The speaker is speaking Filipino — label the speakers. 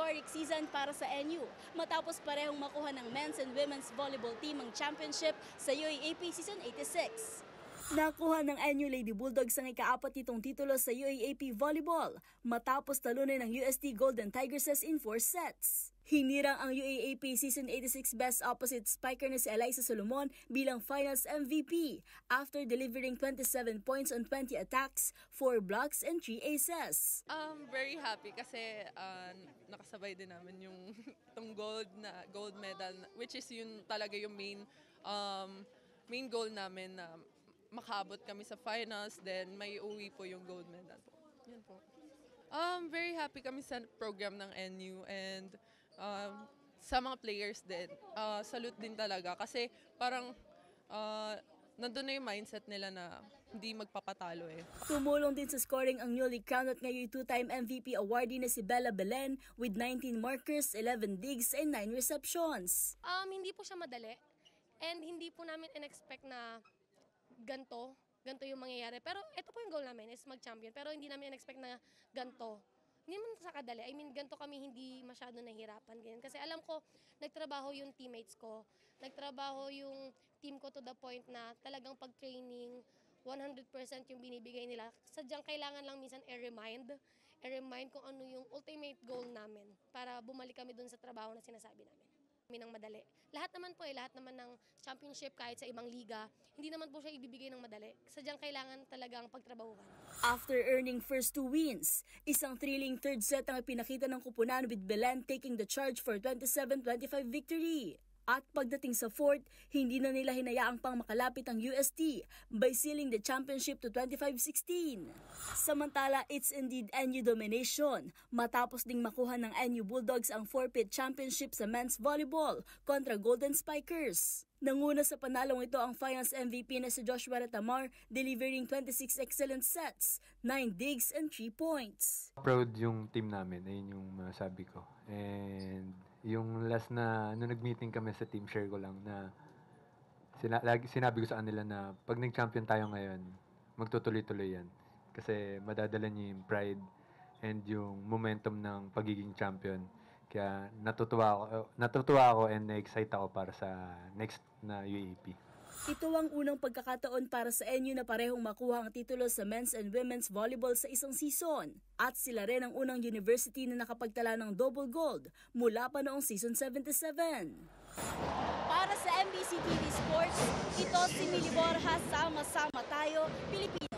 Speaker 1: historic season para sa NU matapos parehong makuha ng men's and women's volleyball team ang championship sa UAAP Season 86. Nakuha ng NU Lady Bulldogs ang ika-4 nitong titulo sa UAAP Volleyball matapos talunin ng UST Golden Tigresses in 4 sets. Hinirang ang UAAP Season 86 Best Opposite Spiker na si Eliza Solomon bilang Finals MVP after delivering 27 points on 20 attacks, 4 blocks and 3 aces.
Speaker 2: Very happy kasi nakasabay din namin yung itong gold medal, which is yun talaga yung main goal namin na makaabot kami sa finals, then may uwi po yung gold medal po. Yan po. Very happy kami sa program ng NU and sa mga players din. Salute din talaga kasi parang nandun na yung mindset nila na hindi magpapatalo eh.
Speaker 1: Tumulong din sa scoring ang newly crowned at ngayon 2-time MVP awardee na si Bella Belen with 19 markers, 11 digs and 9 receptions.
Speaker 3: Hindi po siya madali and hindi po namin in-expect na ganto yung mangyayari. Pero ito po yung goal namin is mag-champion. Pero hindi namin in-expect na ganto. Hindi naman sa kadali. I mean, ganto kami hindi masyado nahihirapan. Ganyan. Kasi alam ko, nagtrabaho yung teammates ko. Nagtrabaho yung team ko to the point na talagang pag-training, 100% yung binibigay nila. Sadyang kailangan lang minsan i-remind kung ano yung ultimate goal namin para bumalik kami dun sa trabaho na sinasabi namin. Ng madali. Lahat naman ng championship kahit sa ibang liga, hindi naman po siya ibibigay ng madali. Sadyang kailangan talagang pagtrabahuhan.
Speaker 1: After earning first 2 wins, isang thrilling third set ang ipinakita ng kupunan with Belen taking the charge for 27-25 victory. At pagdating sa fourth, hindi na nila hinayaang pang makalapit ang UST by sealing the championship to 25-16. Samantala, it's indeed NU domination matapos ding makuha ng NU Bulldogs ang 4-peat championship sa men's volleyball kontra Golden Spikers. Nanguna sa panalong ito ang finals MVP na si Joshua Retamar, delivering 26 excellent sets, 9 digs and 3 points.
Speaker 4: Proud yung team namin, ayun yung masabi ko. And yung last na, nung nag-meeting kami sa team, share ko lang na sinabi ko sa kanila na pag nag-champion tayo ngayon, magtutuloy-tuloy yan. Kasi madadala niyo yung pride and yung momentum ng pagiging champion. Kaya natutuwa ako and na-excite ako para sa next na UAAP.
Speaker 1: Ito ang unang pagkakataon para sa NU na parehong makuha ang titulo sa men's and women's volleyball sa isang season. At sila rin ang unang university na nakapagtala ng double gold mula pa noong season 77. Para sa MBC TV Sports, ito si Mili Borja, sama-sama tayo, Pilipinas.